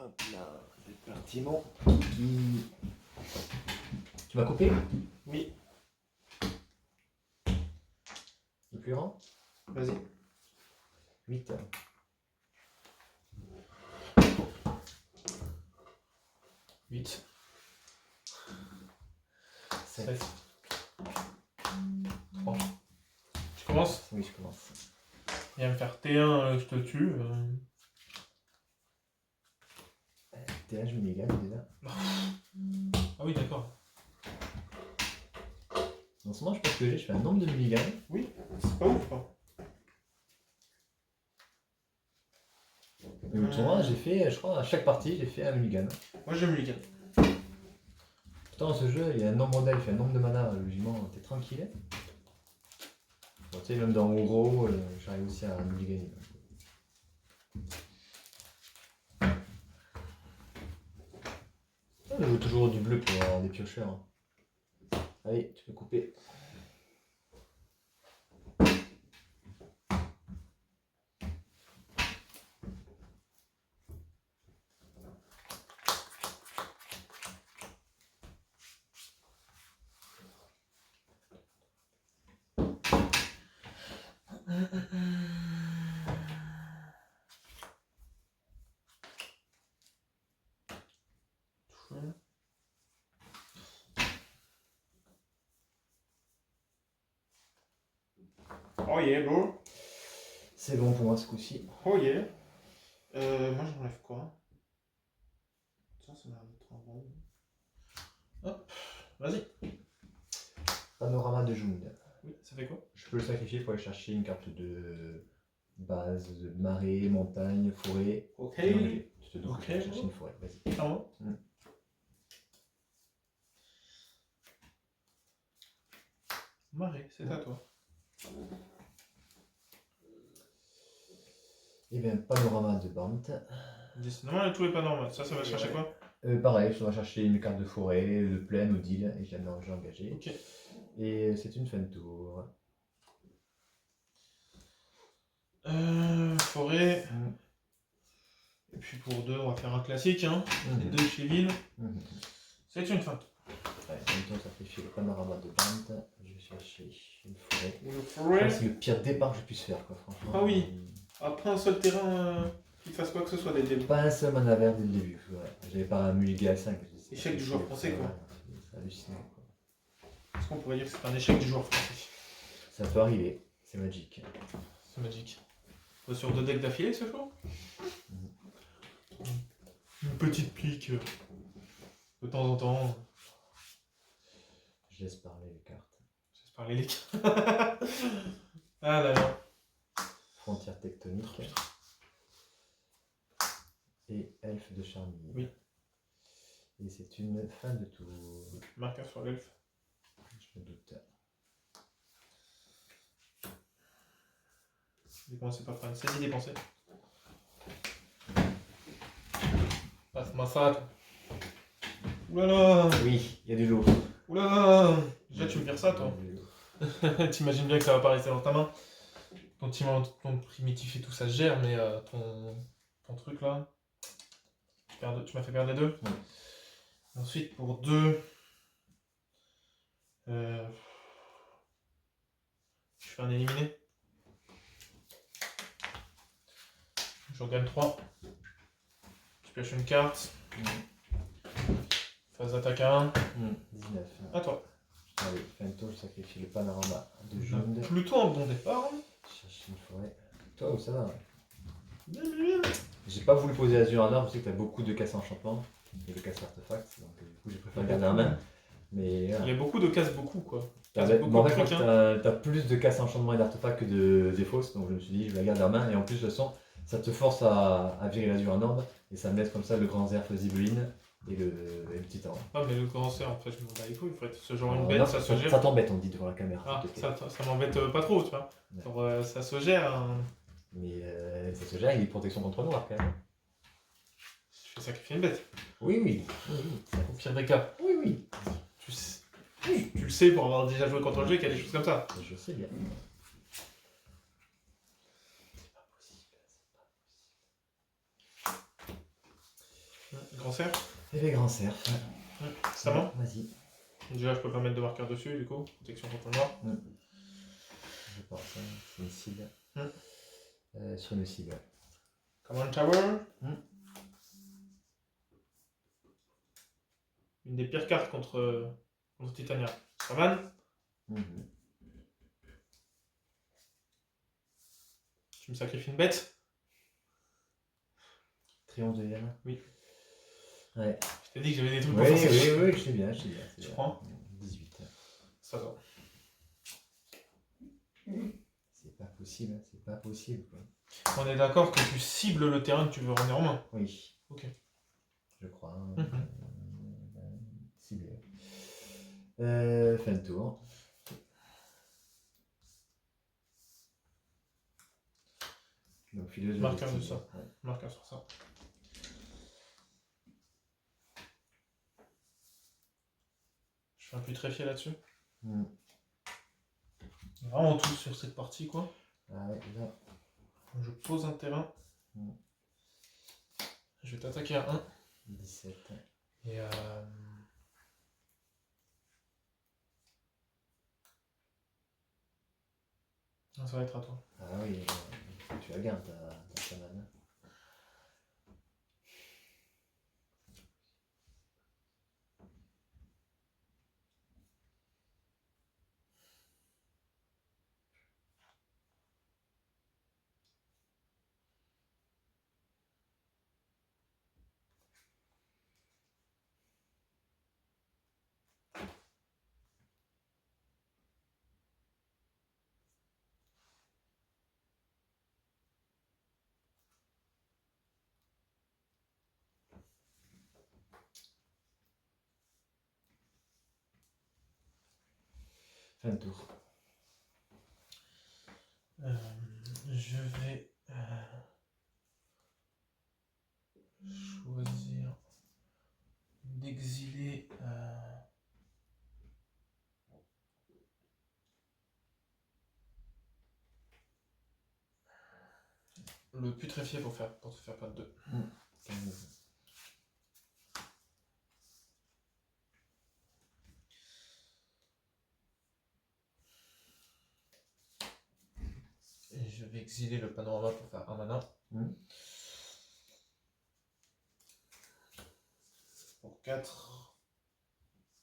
Hop là, c'est parti mon. Tu m'as coupé? Oui. Le plus grand? Vas-y. 8. 8. 7. 3. Tu commences? Oui, je commence. Il va me faire T1, je te tue. T1, je me gagne déjà. Ah oui, d'accord. En ce moment, je pense que je fais un nombre de mulligans. Oui, c'est pas ouf, quoi. Et au tournoi, j'ai fait, je crois, à chaque partie, j'ai fait un mulligan. Moi, j'aime Mulligan. Pourtant, dans ce jeu, il y a un nombre modèle, il fait un nombre de mana, logiquement, t'es tranquille. Bon, tu sais, même dans Ogro, j'arrive aussi à mulliganer. Je joue toujours du bleu pour avoir des piocheurs. Hein. Allez, tu peux couper. Oh yeah, bro. C'est bon pour moi ce coup-ci. Oh yeah. Moi, j'enlève quoi? Ça m'a l'air d'être un rond. Hop, vas-y. Panorama de Jung. Oui, ça fait quoi? Je peux le sacrifier pour aller chercher une carte de base, de marée, montagne, forêt. Ok. Je te dois Ok, chercher bon. une forêt, vas-y. Ah bon? Marée, c'est à toi. Et bien, panorama de Bant. Non, tout est pas normal. Ça va chercher quoi? Pareil, je dois chercher une carte de forêt, de plaine ou d'île, et j'ai engagé. Ok. Et c'est une fin de tour. Forêt. Et puis pour 2, on va faire un classique, hein. Les 2 chez Ville. C'est une feinte. Ouais, en même temps, ça fait le panorama de Bant. Je vais chercher une forêt. Une forêt. C'est le pire départ que je puisse faire, quoi, franchement. Ah oui. Après un seul terrain qui fasse quoi que ce soit dès le début. Pas un seul mana vert dès le début. Ouais. J'avais pas un mulligan à 5. Échec du joueur français, quoi. C'est hallucinant, quoi. Est-ce qu'on pourrait dire que c'est un échec du joueur français? Ça peut arriver, c'est magique. C'est magique. Sur 2 decks d'affilée ce jour? Une petite pique de temps en temps. Je laisse parler les cartes. Je laisse parler les cartes. Ah là là. Frontière tectonique. Et elfe de Charmille. Oui. Et c'est une fin de tour. Marqueur sur l'elfe. Je me doute. Dépensez pas fan. C'est dépenser. Passe-moi ça, toi. Oulala. Oui, il y a du lourd. Oulala. Déjà, tu me vires ça, toi. T'imagines bien que ça va pas rester dans ta main. Ton primitif et tout, ça se gère, mais ton truc là. Tu m'as fait perdre les 2. Oui. Ensuite, pour 2. Je fais un éliminé. Je regagne 3. Je pioche une carte. Phase d'attaque à 1. 19. À toi. Allez, fin de tour, je sacrifie le panorama de Jund. Plutôt un bon départ. Je cherche une forêt. Toi, ça va, ouais. Bien, bien. J'ai pas voulu poser Azur en arbre, je sais que t'as beaucoup de casse enchantement et de casse artefacts, donc du coup j'ai préféré garder en main. Mais Il y a beaucoup de casse beaucoup quoi. en fait, je crois que t'as plus de casse enchantement et d'artefacts que de défausse, donc je me suis dit je vais la garder en main et en plus de toute façon ça te force à virer l'Azur en orbe et ça me laisse comme ça le grand Zerf Zibeline et le petit temps. Ah mais le grand C en fait je m'en bats les couilles, il faudrait ce genre une bête, ça se gère. Ça t'embête on dit devant la caméra. Ah ça m'embête pas trop tu vois. Ouais. Genre, ça se gère. Hein. Mais ça se gère, il y a des protections contre noir quand même. Je fais sacrifier une bête. Oui. Au pire des cas. Oui. Tu le sais pour avoir déjà joué contre le jeu qu'il y a des choses comme ça. Je sais bien. Grand cerf. Et les grands cerfs. C'est à moi. Vas-y. Déjà, je peux pas mettre de marqueur dessus, du coup. Protection contre le noir. Je pense, hein, c'est une cible. Mm. Sur une cible. Command Tower. Une des pires cartes contre Titania. Saman. Tu me sacrifies une bête. Triomphe de Yana. Oui. Ouais. Je t'ai dit que j'avais des trucs Oui, pour faire ça. je sais bien, je sais bien. Tu prends 18. Ça va. C'est pas possible, hein, c'est pas possible. Quoi. On est d'accord que tu cibles le terrain que tu veux ramener en main. Oui. Ok. Je crois. Ciblé. Fin de tour. Donc, fileuse Marqueur de cible. ça. Ouais. Marqueur sur ça. Je fais un putréfié là-dessus. Vraiment tout sur cette partie, quoi. Ah ouais, là. Je pose un terrain. Je vais t'attaquer à 1. 17. Et ça va être à toi. Ah oui, tu la gardes ta Saman. Fin de tour. Je vais choisir d'exiler le putréfié pour te faire perdre 2. Et je vais exiler le panorama pour faire un mana. Pour 4.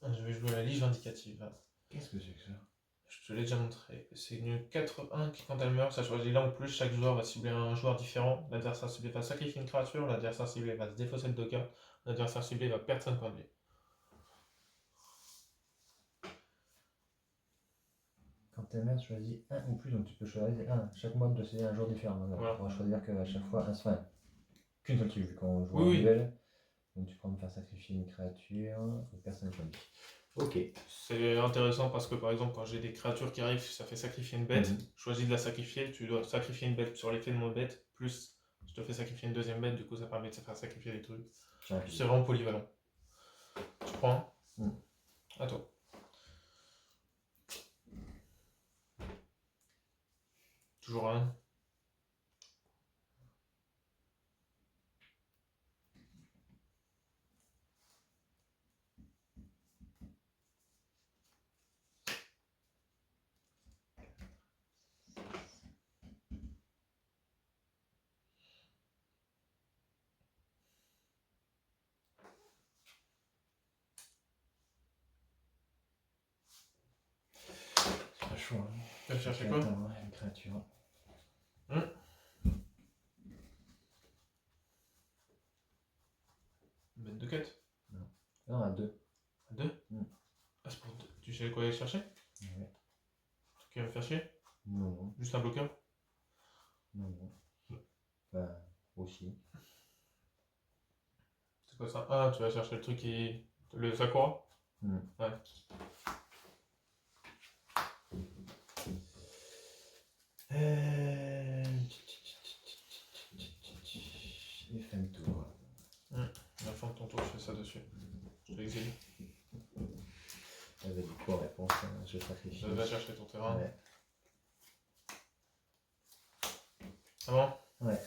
Je vais jouer la lige vindicative. Qu'est-ce que c'est que ça? Je te l'ai déjà montré. C'est une 4-1 qui, quand elle meurt, ça choisit là en plus. Chaque joueur va cibler un joueur différent. L'adversaire ciblé va sacrifier une créature. L'adversaire ciblé va se défausser de 2 cartes. L'adversaire ciblé va perdre 5 points de vie. Quand elle meurt, choisis un ou plus, donc tu peux choisir un. Chaque mob doit choisir un jour différent. Voilà. On va choisir qu'à chaque fois qu'une seule vu qu'on joue en Oui. duel. Donc tu peux me faire sacrifier une créature ou personne ne choisit. Ok. C'est intéressant parce que par exemple, quand j'ai des créatures qui arrivent, ça fait sacrifier une bête. Je choisis de la sacrifier. Tu dois sacrifier une bête sur l'effet de mon bête. Plus, je te fais sacrifier une deuxième bête. Du coup, ça permet de se faire sacrifier des trucs. C'est vraiment polyvalent. Tu prends. À toi. Toujours un. Pas chaud. Hein. Tu vas chercher quoi? Une créature. Une bête de quête? Non, à 2. À 2? Ah, c'est pour 2. Tu sais quoi aller chercher? Ouais. Tu vas me faire chier? Non. Juste un bloqueur? Non. Bah, aussi. C'est quoi ça? Ah, tu vas chercher le truc qui. Le Sakura? Ouais. Et fin de tour. À la fin de ton tour, je fais ça dessus. Je te l'exile. Avec quoi réponse, hein, je sacrifie. Va chercher ton terrain. Ouais. Ah bon? Ouais.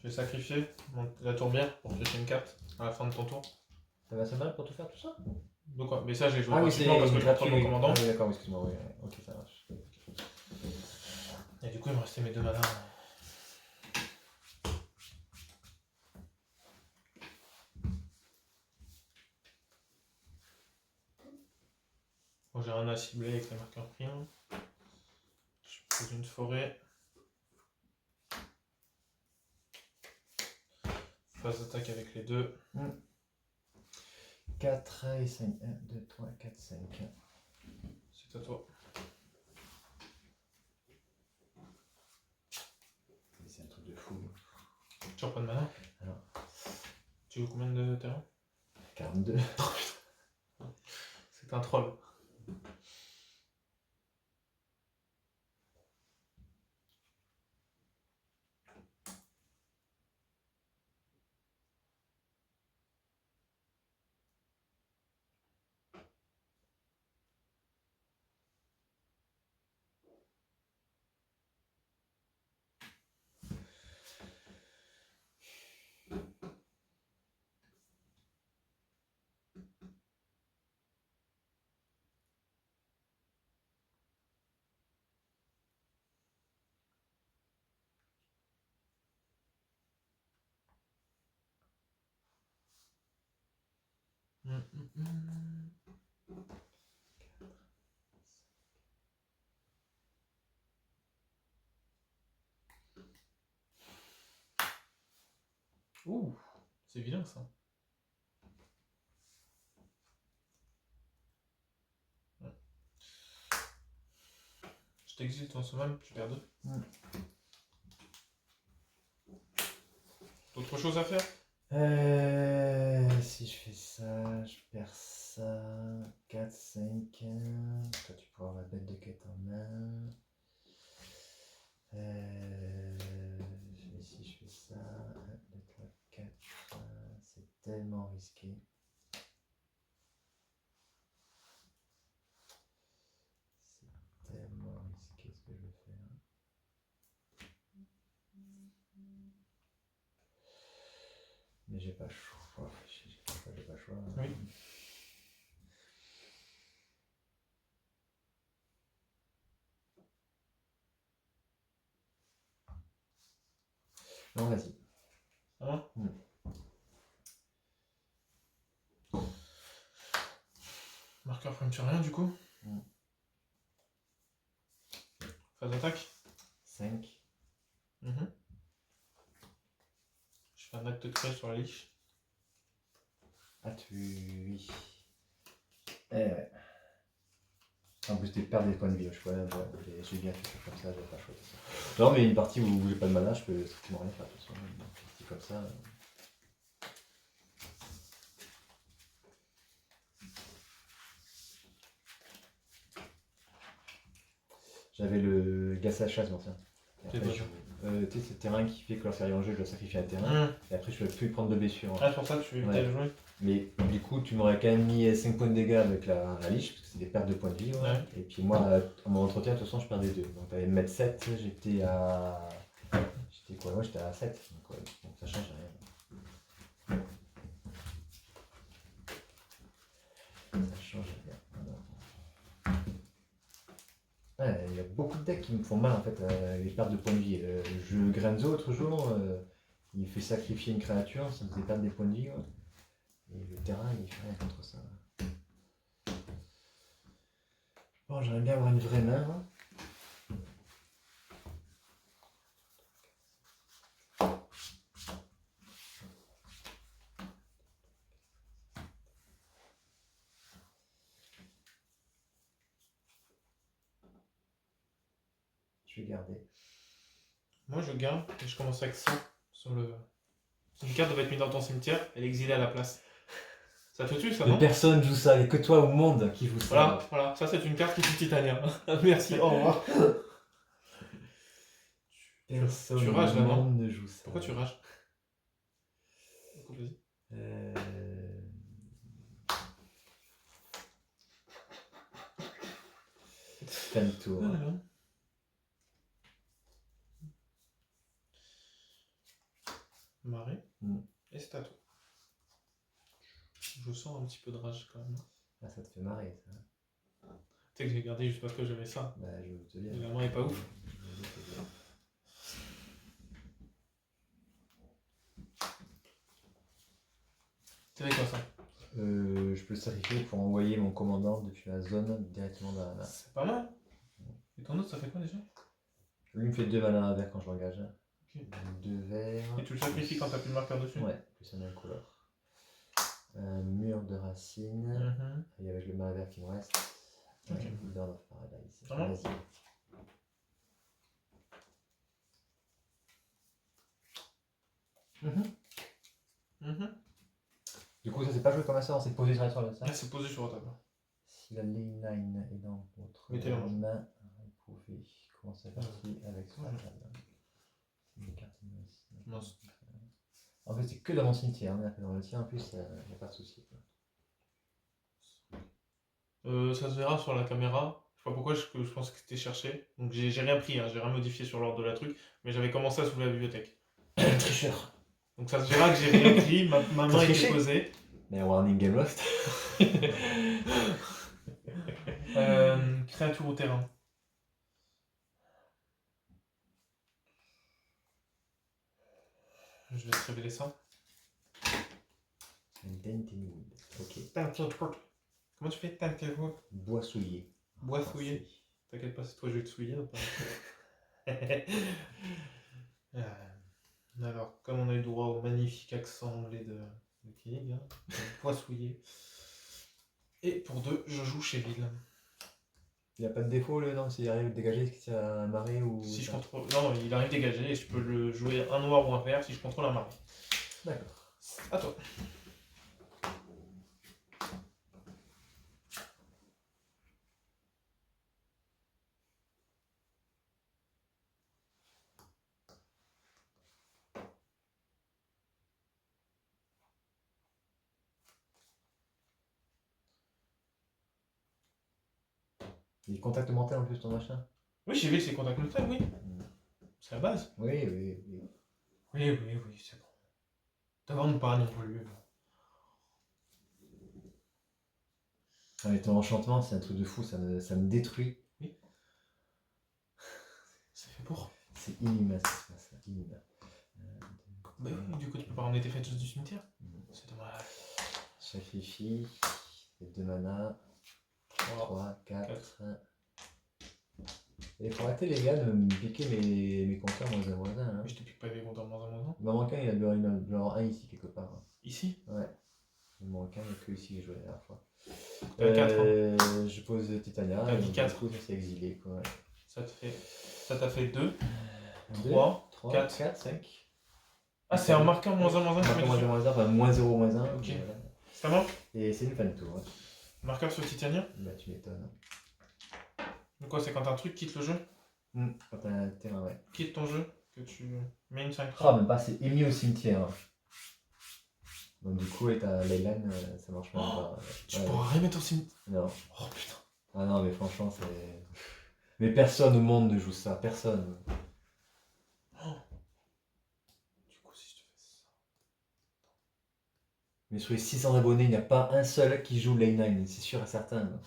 Je vais sacrifier la tourbière pour piocher une carte à la fin de ton tour. Ça va mal pour tout faire tout ça? De quoi? Mais ça, j'ai joué Ah oui, c'est gratuitement parce que je gratuit. contrôle mon commandant. Ah oui, d'accord, excuse-moi, oui, ok, ça marche. Et du coup, il me restait mes 2 manas. Bon, j'ai rien à cibler avec les marqueurs prime. Je pose une forêt. Phase d'attaque avec les 2. 4 et 5. 1, 2, 3, 4, 5. C'est à toi. C'est un truc de fou. Tu reprends de mana? Alors. Tu veux combien de terrain? 42. C'est un troll. Ouh, c'est vilain ça. Ouais. Je t'exile ton summon, tu perds 2. Autre chose à faire? Si je fais ça, je perds ça. 4, 5. Toi, tu pourras avoir la bête de quête en main. Et si je fais ça, 1, 2, 3, 4. C'est tellement risqué. C'est tellement risqué ce que je vais faire. Mais j'ai pas le choix. J'ai pas le choix. Oui. Non, vas-y. Hein? Marqueur prime sur rien du coup. Phase d'attaque. 5. Je fais un acte de crée sur la liche. Ah, oui. Ouais. En plus, tu perds des points de vie. Je vois, j'ai bien fait comme ça, j'avais pas le choix. Non, mais une partie où j'ai pas de mana, je peux strictement rien faire. De toute façon, une partie comme ça. J'avais le Gas à chasse, bon, tiens. Tu sais, c'est le terrain qui fait que lorsqu'il arrive en jeu, je dois sacrifier un terrain. Et après, je ne peux plus prendre de blessures. Ah, c'est pour ça que tu évitais de jouer. Mais du coup, tu m'aurais quand même mis 5 points de dégâts avec la liche, parce que c'est des pertes de points de vie. Ouais. Et puis moi, en mon entretien, de toute façon, je perdais 2. Donc, tu allais me mettre 7, j'étais à. J'étais quoi? Moi, j'étais à 7. Donc, ça change rien. Ça change rien. Ouais, il y a beaucoup de decks qui me font mal en fait, les pertes de points de vie. Le jeu Grenzo, l'autre jour, il fait sacrifier une créature, ça me faisait perdre des points de vie. Ouais. Et le terrain, il fait rien contre ça. Bon, j'aimerais bien avoir une vraie main. Hein. Je vais garder. Moi je garde et je commence avec 100 sur le. Une carte doit être mise dans ton cimetière et l'exiler à la place. Ça te tue ça, non? Mais personne joue ça, il n'y a que toi au monde qui joue ça. Voilà, ça c'est une carte qui tue Titania. Merci, au revoir. Personne tu rages au là, non? monde ne joue ça. Pourquoi tu rages? Vas-y. Fin de tour. Marée. Mm. Et c'est à toi. Je sens un petit peu de rage quand même. Ah, ça te fait marrer, ça. Tu sais que j'ai gardé juste parce que j'avais ça. Bah, je vais te dire. La main est pas ouf. Je vais te dire. C'est quoi ça? Je peux le sacrifier pour envoyer mon commandant depuis ma zone directement dans la... C'est pas mal. Et ton autre, ça fait quoi déjà? Lui me fait 2 mana vert quand je l'engage. Ok. 2 verts. Et tu le sacrifies quand t'as plus de marqueur dessus? Ouais, plus un incolore. Un mur de racines. Mhm. Et avec le mana vert qui me reste. Ok. Bird of Paradise. Vraiment? Vas-y. Du coup, ça c'est pas joué comme ça, on s'est posé sur la table. Ah, c'est posé sur la table. Si la lane 9 est dans votre Mettez-la en main, vous pouvez commencer la partie avec sur la table. C'est une carte Mince. En fait, c'est que dans mon cimetière, hein. Dans le tien en plus, il n'y a pas de souci. Ça se verra sur la caméra. Je sais pas pourquoi je pense que c'était cherché. Donc j'ai rien pris, hein, j'ai rien modifié sur l'ordre de la truc, mais j'avais commencé à soulever la bibliothèque. Tricheur. Donc ça se verra que j'ai rien pris, ma main T'as était triché posée. Mais warning game lost. Créature au terrain. Je vais te révéler ça. Dentonwood. Ok. Comment tu fais Tantelwood? Bois souillé. Bois souillé. T'inquiète pas, c'est toi, je vais te souiller. Alors, comme on a eu droit au magnifique accent anglais de King, hein, bois souillé. Et pour 2, je joue chez Ville. Il n'y a pas de défaut là, non, s'il arrive à dégager, qu'il y a un marée ou. Si je contrôle. Non, il arrive dégagé et je peux le jouer un noir ou un vert si je contrôle un marée. D'accord. À toi. Il y a contact mental en plus ton machin. Oui, chez Ville, c'est contact mental, oui. C'est la base. Oui, oui, oui. Oui, c'est bon. T'inventes pas non plus. Ah, mais ton enchantement, c'est un truc de fou, ça me détruit. Oui. C'est fait pour. C'est inhumain ce qui se passe, inhumain. Bah oui, du coup, tu peux pas ramener tes fêtes du cimetière. C'est dommage. Sacrifie, 2 mana, 3, 4. Et faut arrêter les gars de me piquer mes compteurs moins un moins un. Hein. Mais je te pique pas les compteurs moins un moins un. Il m'en manque un, il y en a genre un ici quelque part. Ici? Ouais. Il m'en manque un, il n'y a que ici que j'ai joué la dernière fois. T'as 4 hein. Je pose Titania. T'as dit 4. Du coup, ça s'est exilé quoi. Ouais. Ça t'a fait 2, 3, 4, 4, 5. Ah, c'est un marqueur moins 1 moins 1 Marqueur moins 1 moins 1, enfin moins 0 moins 1. Ok. Voilà. Ça va? Et c'est une fin de tour. Ouais. Marqueur sur Titania? Bah, tu m'étonnes. Donc quoi, c'est quand un truc quitte le jeu? Quand t'as un terrain, ouais. Quitte ton jeu, que tu mets une 5. Ah, même pas, c'est émis au cimetière. Donc du coup, avec ta Leyline, ça marche pas. Tu pourras rien mettre au cimetière. Non. Oh putain. Ah non, mais franchement, c'est... Mais personne au monde ne joue ça, personne. Du coup, si je te fais ça... Mais sur les 600 abonnés, il n'y a pas un seul qui joue Leyline, c'est sûr et certain.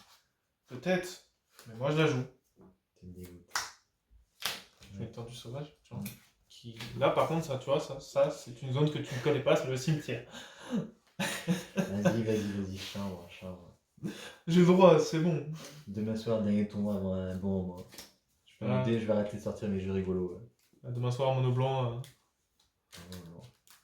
Peut-être, mais moi je la joue. Tu me dégoûtes. Je vais du sauvage, tu vois. Qui... Là par contre, ça, tu vois, ça c'est une zone que tu ne connais pas, c'est le cimetière. Vas-y, chambre. J'ai le droit, c'est bon. Demain soir, dernier tournoi avant un bon moment. Je peux m'aider, je vais arrêter de sortir mes jeux rigolos. Ouais. Demain soir, mono blanc.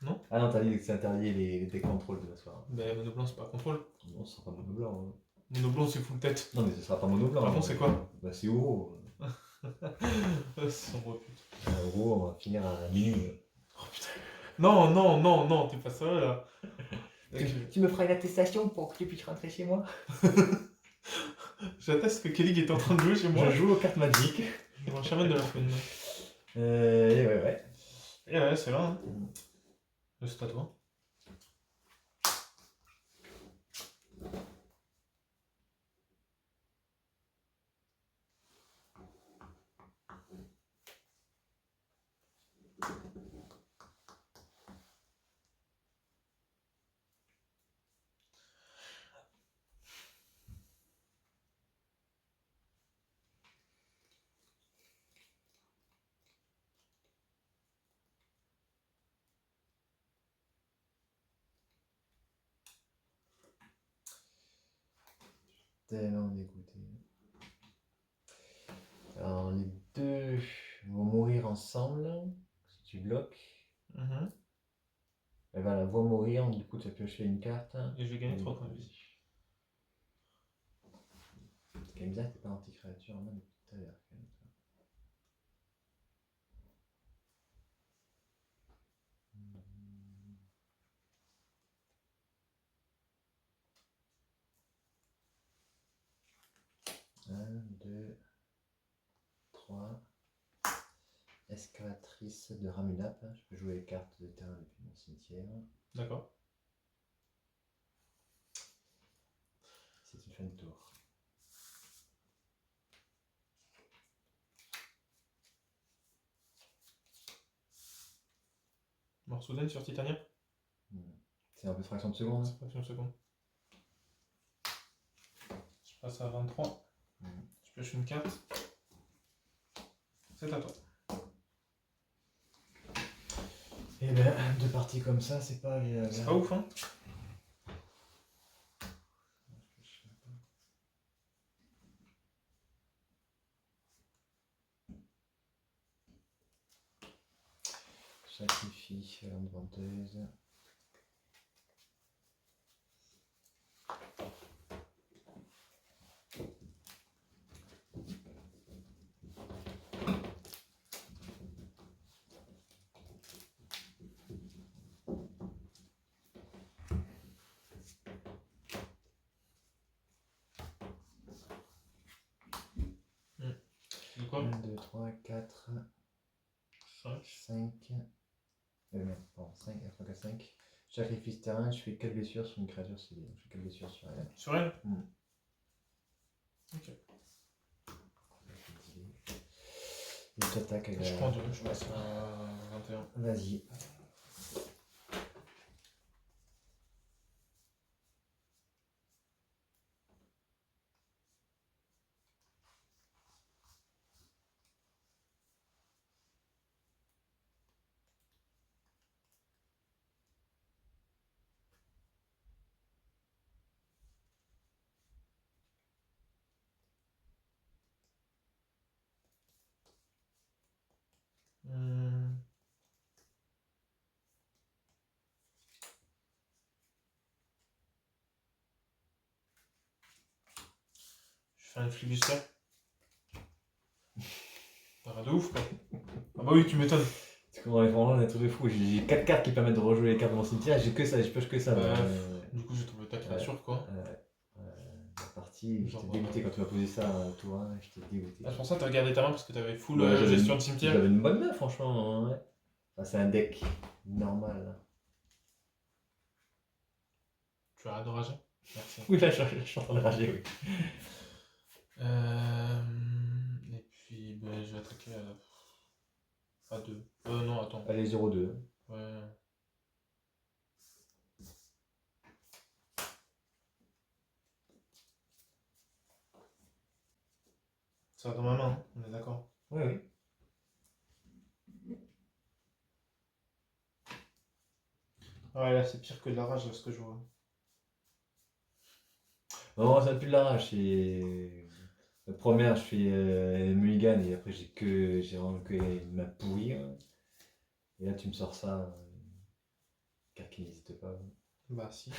Non. Ah non, t'as dit que c'est interdit les deck contrôle demain soir. Ben mono blanc, c'est pas contrôle. Non, ce sera pas mono blanc. Hein. Mono blanc, c'est full tête. Non, mais ce sera pas mono blanc. Par contre, c'est quoi? Bah, c'est Uro. Sombre pute. Uro, on va finir à minuit. Oh putain. Non, t'es pas sérieux là. Tu me feras une attestation pour que tu puisses rentrer chez moi? J'atteste que Kelly est en train de jouer chez moi. Je joue aux cartes magiques. Je vois un chaman de la fun. Ouais. Et ouais, c'est là. Hein. C'est à toi. tellement dégoûté. Alors, les deux vont mourir ensemble. Si tu bloques, Mhm. elle va la voir mourir. Du coup, tu vas piocher une carte. Et je vais gagner 3 points de vie. C'est quand même bizarre que t'es pas anti-créature en main depuis tout à l'heure. Quand même. Un, deux, trois. Escalatrice de Ramunap. Je peux jouer les cartes de terrain depuis mon cimetière. D'accord. C'est une fin de tour. Mort soudaine sur Titania. C'est un peu de fraction de seconde. C'est fraction de seconde. Je passe à 23. Je pioche une carte. C'est à toi. Et ben, deux parties comme ça, c'est pas agréable. C'est pas ouf, hein. Sacrifie la lampe venteuse. De quoi 1, 2, 3, 4, 5. Merde, pardon, 5, 3, 4, 5. Je sacrifie ce terrain, je fais 4 blessures sur une créature civile. Je fais 4 blessures sur elle. Sur elle Mm. Ok. Et j'attaque avec Je la... prends 2, je passe à 21. Vas-y. Je fais un flibuster. T'as rien de ouf, quoi. Ah bah oui, tu m'étonnes. C'est comme dans les formats, on est un truc de fou. J'ai 4 cartes qui permettent de rejouer les cartes de mon cimetière. J'ai que ça, je pioche que ça. Du coup, j'ai trouvé ta créature, quoi. La partie, Genre, j'étais dégoûté quand tu m'as posé ça toi, j'étais dégoûté. Ah, c'est pour ça que t'as gardé ta main parce que t'avais full Ouais, j'avais gestion une- de cimetière. J'avais une bonne main, franchement. Ouais. Enfin, c'est un deck normal. Tu as de rager. Merci. Oui, là, je suis en train de rager, oui. Et puis, ben, je vais attaquer à 2. Non, attends. Allez, 0-2. Ouais. Ça va dans ma main, hein, on est d'accord. Oui, oui. Ouais, là, c'est pire que de la rage, ce que je vois. Non, ça n'a plus de la rage. La première, je fais mulligan et après, j'ai vraiment que une main pourrie. Hein. Et là, tu me sors ça. Car qui n'hésite pas. Bah, si.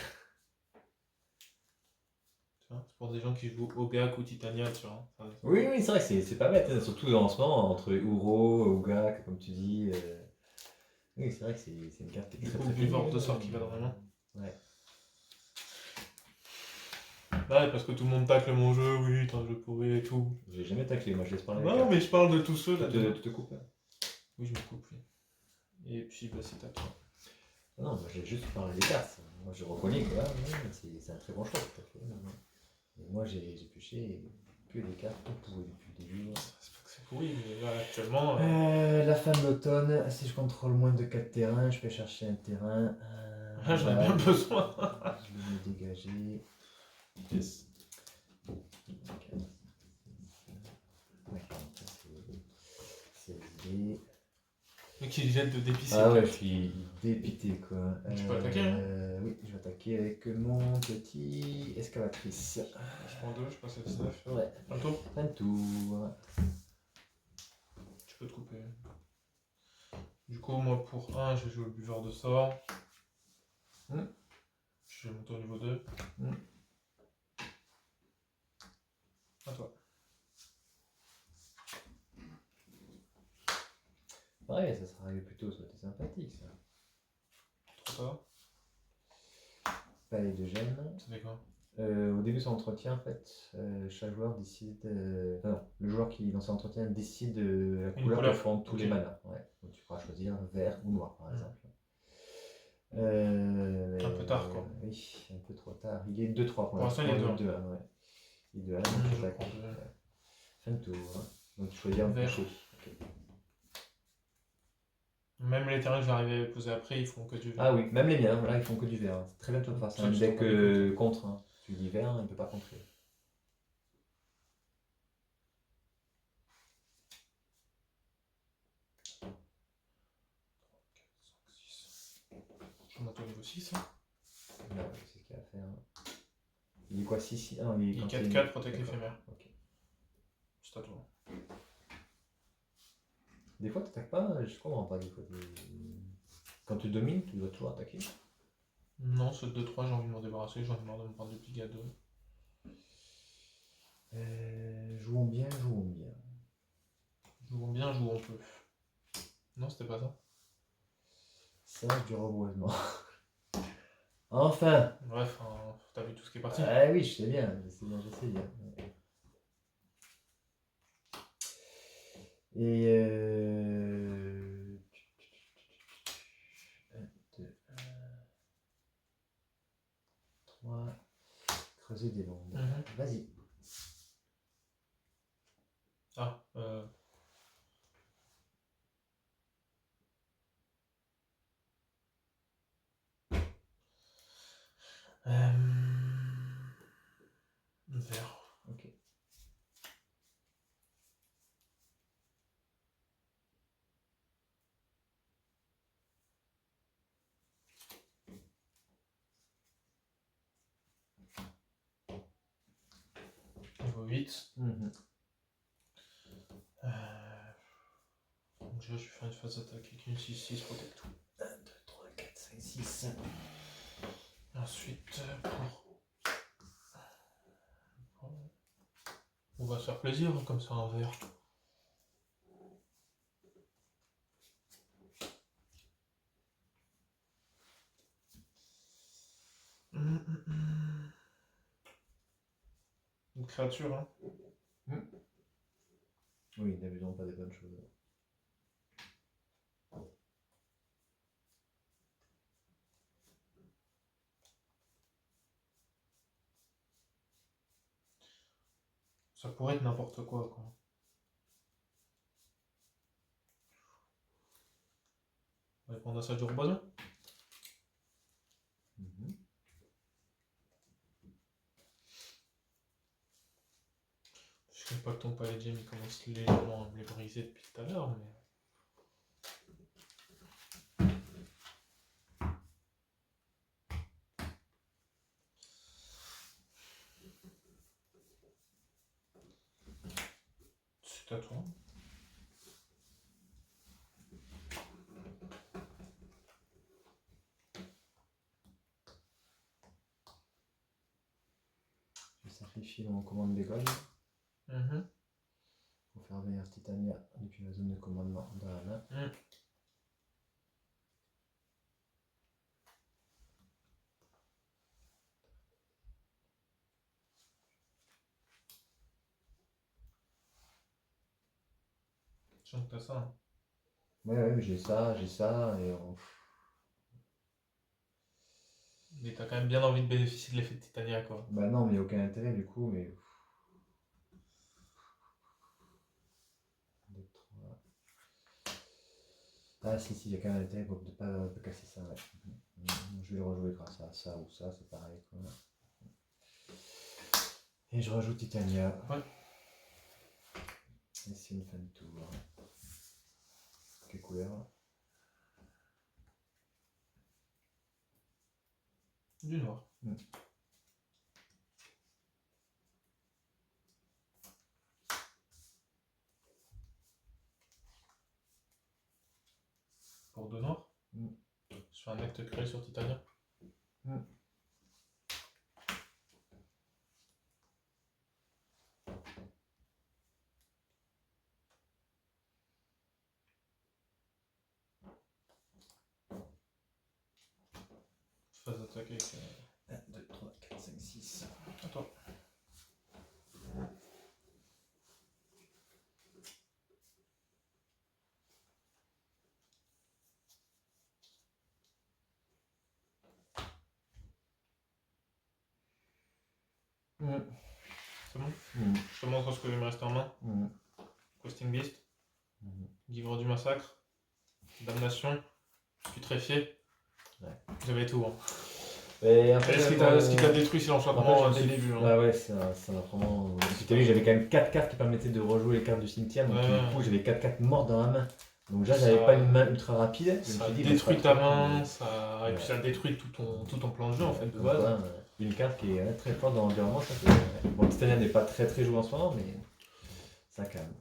Tu vois, c'est pour des gens qui jouent Ogak ou Titania, tu vois. Oui, oui, c'est vrai que c'est pas bête. Hein. Surtout en ce moment, entre Uro, Ogak, comme tu dis. Oui, c'est vrai que c'est une carte qui est Du très coup, très Vivore pénible. de sort qui va dans ma main. Ouais. Ouais, parce que tout le monde tacle mon jeu, oui, t'as un jeu pourri et tout. J'ai jamais taclé, moi je laisse parler. Non, mais je parle de tous ceux là. Tu te coupes. Oui, je me coupe, oui. Et puis, bah, c'est à toi. Non, moi j'ai juste parlé des cartes. Moi je reconnais que là, c'est un très bon choix que tu as fait. Et moi j'ai pioché que des cartes pourries depuis le début. C'est pas que c'est pourri, mais là, actuellement. La fin de l'automne, si je contrôle moins de 4 terrains, je peux chercher un terrain. J'en ai bien besoin. Je vais me dégager. Yes. Ouais, c'est SD. Mais qui jette de dépisser. Ah ouais, je suis dépité quoi. Tu peux attaquer, hein. Oui, je vais attaquer avec mon petit excavatrice. Je prends 2, je passe F9. Ouais. Un tour. Un tour. Tu peux te couper. Du coup, moi pour 1, j'ai joué le buveur de sort. Je vais monter au niveau 2. À toi. Ouais, ça sera plutôt sympathique ça. Trop tard. Palais de gemme. Ça fait quoi? Au début de son entretien, en fait, chaque joueur décide. Enfin, non, le joueur qui, dans son entretien, décide de la couleur que font tous les manas. Ouais. Donc tu pourras choisir vert ou noir, par exemple. Un peu tard, quoi. Oui, un peu trop tard. Il est 2-3 pour l'instant. Il est 2-1. Ouais. Il est 2-1, donc je j'attaque. prends 2. Fin de tour. Hein. Donc tu choisis un peu Vert. chaud. Okay. Même les terrains que je vais arriver à poser après, ils font que du vert. Ah oui, même les miens, voilà, ils font que du vert. C'est très bien de faire ça. C'est un deck contre. Hein. Tu dis vert, il ne peut pas contrer. Je monte au niveau 6. Hein. Là, c'est ce qu'il y a à faire. Il est quoi 6 ah, il est 4-4, protect éphémère. Ok. C'est à toi. Des fois, tu n'attaques pas, je comprends pas des fois. Quand tu domines, tu dois toujours attaquer. Non, ce 2-3, j'ai envie de m'en débarrasser, j'en ai marre de me prendre des piques à 2. Jouons bien, jouons bien. Jouons bien, jouons peu. Non, c'était pas ça. Ça, du reboisement. Enfin. Bref, t'as vu tout ce qui est parti. Ah oui, je sais bien, je sais bien. Et 1, 2, 3. Creuser des mondes. Vas-y. Ah, vert. Ok. Niveau 8. Donc déjà, je vais faire une phase d'attaque avec une 6-6 protect tout. 1, 2, 3, 4, 5, 6. Ensuite, on va se faire plaisir, hein, comme ça, un vert. Une créature, hein. Oui, n'abusons pas des bonnes choses. Ça pourrait être n'importe quoi, quoi. On va répondre à ça du reboisement. Je sais pas que ton palais de gemme il commence légèrement à me les briser depuis tout à l'heure, mais. C'est à toi. Je sacrifie mon commande d'école pour faire venir Titania depuis la zone de commandement dans la main. Je sens que t'as ça. Hein. Ouais, j'ai ça, et Mais t'as quand même bien envie de bénéficier de l'effet de Titania, quoi. Bah non, mais il n'y a aucun intérêt du coup, mais. 2, 3. Ah si, il y a quand même un intérêt pour ne pas casser ça, ouais. Je vais le rejouer grâce à ça ou ça, c'est pareil, quoi. Et je rajoute Titania. Ouais. Et c'est une fin de tour. Quelle couleur? Du noir. Pour 2 noirs. Je fais un acte cruel sur Titania. Phase d'attaque avec... 1, 2, 3, 4, 5, 6. À toi. C'est bon. Je te montre ce que je vais me rester en main. Questing Beast. Livre du massacre. Damnation. Putréfié. Ouais. Vous avez tout. Hein. Et en fait, ce qui t'a détruit, c'est l'enchantement dès le début. Hein. Ah ouais, ça m'a vraiment. Tu as vu, j'avais quand même 4 cartes qui permettaient de rejouer les cartes du cimetière. Donc du coup, j'avais 4 cartes mortes dans la main. Donc déjà, j'avais pas une main ultra rapide. Ça détruit ta main, et puis ça détruit tout ton plan de jeu en fait de base. Voilà, une carte qui est très forte dans l'environnement. Bon, Titania n'est pas très joué en ce moment, mais ça calme.